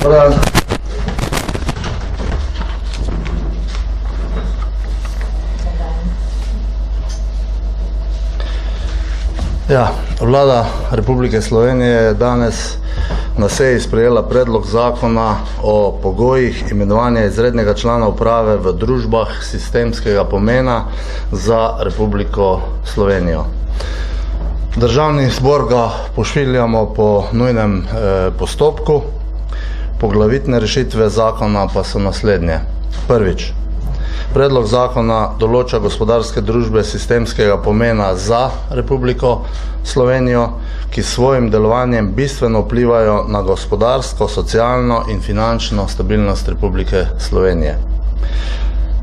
Ja, Vlada Republike Slovenije je danes na seji sprejela predlog zakona o pogojih imenovanja izrednega člana uprave v družbah sistemskega pomena za Republiko Slovenijo. Državni zbor ga pošiljamo po nujnem postopku. Poglavitne rešitve zakona pa so naslednje. Prvič, predlog zakona določa gospodarske družbe sistemskega pomena za Republiko Slovenijo, ki s svojim delovanjem bistveno vplivajo na gospodarsko, socialno in finančno stabilnost Republike Slovenije.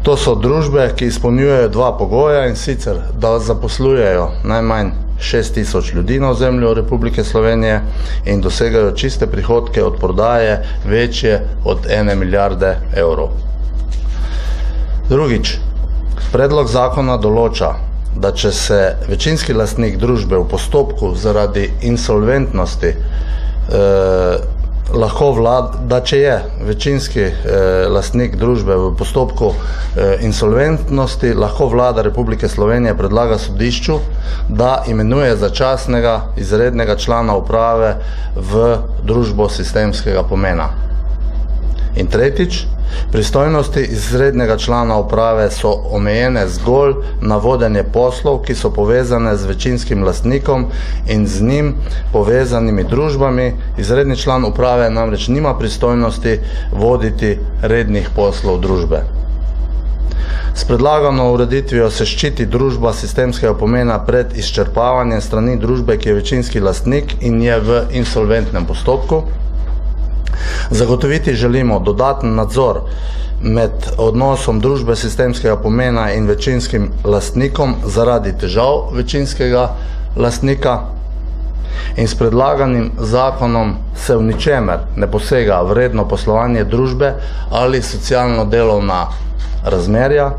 To so družbe, ki izpolnjujejo dva pogoja, in sicer, da zaposlujejo najmanj 6000 ljudi na ozemlju Republike Slovenije in dosegajo čiste prihodke od prodaje večje od 1 milijarde evrov. Drugič, predlog zakona določa, da če se večinski lastnik družbe v postopku zaradi insolventnosti če je večinski lastnik družbe v postopku insolventnosti, lahko Vlada Republike Slovenije predlaga sodišču, da imenuje začasnega izrednega člana uprave v družbo sistemskega pomena. In tretjič, pristojnosti izrednega člana uprave so omejene zgolj na vodenje poslov, ki so povezane z večinskim lastnikom in z njim povezanimi družbami. Izredni član uprave namreč nima pristojnosti voditi rednih poslov družbe. S predlagano ureditvijo se ščiti družba sistemskega pomena pred izčrpavanjem strani družbe, ki je večinski lastnik in je v insolventnem postopku. Zagotoviti želimo dodaten nadzor med odnosom družbe sistemskega pomena in večinskim lastnikom zaradi težav večinskega lastnika. In s predlaganim zakonom se v ničemer ne posega v redno poslovanje družbe ali socialno-delovna razmerja.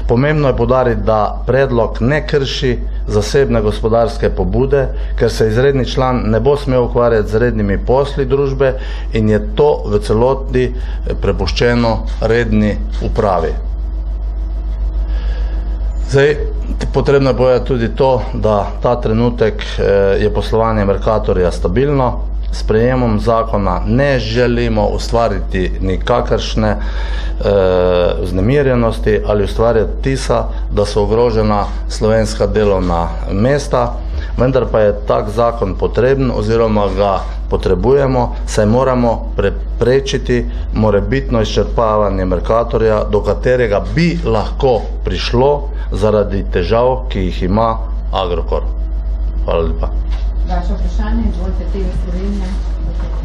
Pomembno je poudariti, da predlog ne krši zasebne gospodarske pobude, ker se izredni član ne bo smel ukvarjati z rednimi posli družbe in je to v celoti prepuščeno redni upravi. Zdaj, potrebno je povedati tudi to, da ta trenutek je poslovanje Mercatorja stabilno. S sprejemom zakona ne želimo ustvariti nikakršne vznemirjenosti ali ustvarjati vtisa, da so ogrožena slovenska delovna mesta, vendar pa je tak zakon potreben oziroma ga potrebujemo, saj moramo preprečiti morebitno izčrpavanje Mercatorja, do katerega bi lahko prišlo zaradi težav, ki jih ima Agrokor. Hvala lepa. Vaše vprašanje, izvolite, TV Slovenija.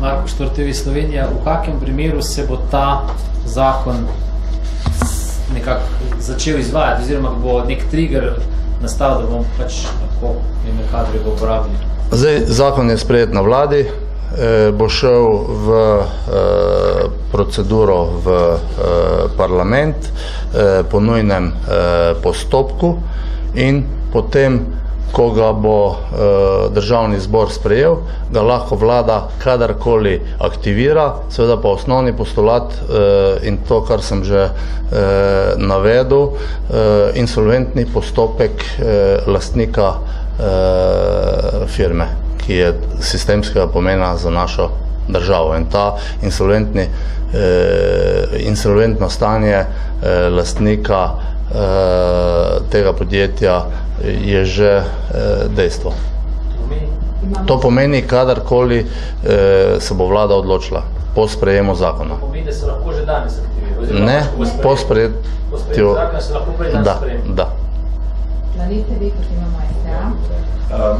Marko Štor, TV Slovenija, v kakem primeru se bo ta zakon nekako začel izvajati, oziroma bo nek trigger nastal, da bomo pač lahko Mercatorja uporabili? Zdaj, zakon je sprejet na vladi, bo šel v proceduro v parlament po nujnem postopku in potem, ko ga bo državni zbor sprejel, ga lahko vlada kadarkoli aktivira, seveda pa osnovni postulat in to, kar sem že navedel, insolventni postopek lastnika firme, ki je sistemskega pomena za našo državo. In ta insolventno stanje lastnika tega podjetja je že dejstvo. To pomeni, kadarkoli se bo vlada odločila po sprejemu zakona. To pomeni, da se lahko že danes aktivira? Ne, po sprejetju zakona se lahko prej danes sprejemu? Da. Planite vi, kot imamo STA.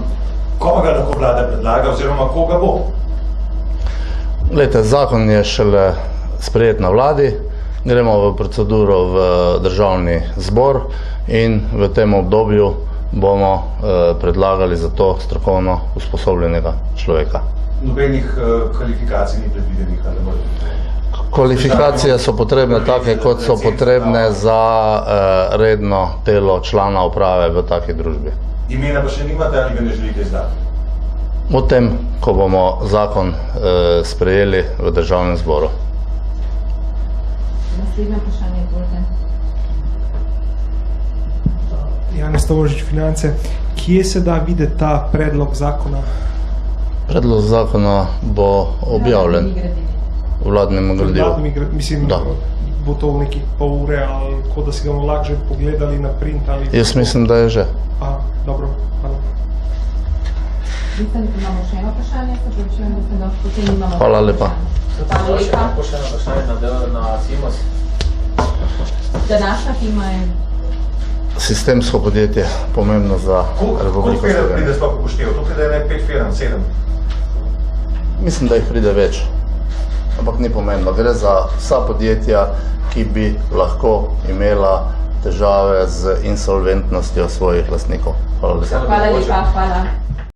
Koga lahko vlada predlaga oziroma koga bo? Glejte, zakon je šele sprejet na vladi, gremo v proceduro v državni zbor in v tem obdobju bomo predlagali za to strokovno usposobljenega človeka. Nobenih kvalifikacij ni predvidenih? Kvalifikacije so potrebne take, kot so potrebne za redno delo člana uprave v taki družbi. Imena pa še nimate ali ga ne želite izdati? O tem, ko bomo zakon sprejeli v državnem zboru. Naslednje vprašanje, izvolite. Janez Tomožič, Finance. Kje se da videti ta predlog zakona? Predlog zakona bo objavljen v vladnem gradivu. Mislim, Da. bo to v neki pol ure ali kot da si ga bomo lahko že pogledali na print ali... Jaz mislim, da je že. Aha, dobro, hvala. Mislim, imamo še eno vprašanje, se pravičujem, da se nas potem imamo. Hvala lepa. Hvala lepa. Še eno vprašanje na CIMOS. Današnja tema je Sistemsko podjetje, pomembno za Koliko Republiko firm pride Slovenijo. sploh upoštev? To pride ne 5 firm, 7. Mislim, da jih pride več, ampak ni pomembno. Gre za vsa podjetja, ki bi lahko imela težave z insolventnostjo svojih lastnikov. Hvala lepa. Hvala lepa, hvala.